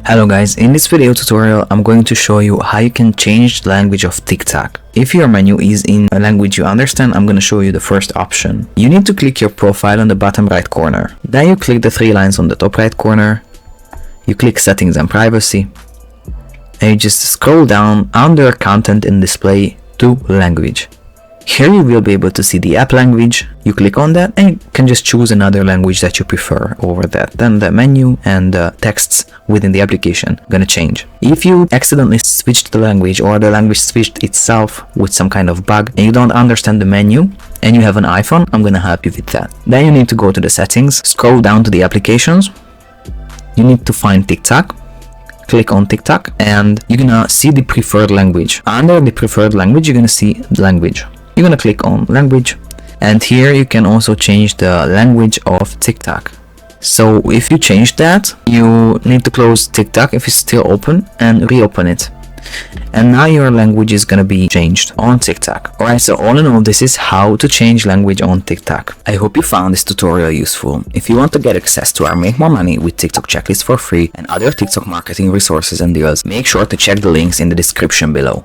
Hello guys, in this video tutorial I'm going to show you how you can change the language of TikTok. If your menu is in a language you understand, I'm going to show you the first option. You need to click your profile on the bottom right corner. Then you click the three lines on the top right corner. You click settings and privacy. And you just scroll down under content and display to language. Here you will be able to see the app language. You click on that and you can just choose another language that you prefer over that. Then the menu and the texts within the application are gonna change. If you accidentally switched the language or the language switched itself with some kind of bug and you don't understand the menu and you have an iPhone, I'm gonna help you with that. Then you need to go to the settings, scroll down to the applications. You need to find TikTok. Click on TikTok and you're gonna see the preferred language. Under the preferred language, you're gonna see the language. You're gonna click on language, and here you can also change the language of TikTok. So if you change that, you need to close TikTok if it's still open and reopen it. And now your language is gonna be changed on TikTok. Alright, so all in all, this is how to change language on TikTok. I hope you found this tutorial useful. If you want to get access to our Make More Money with TikTok checklist for free and other TikTok marketing resources and deals, make sure to check the links in the description below.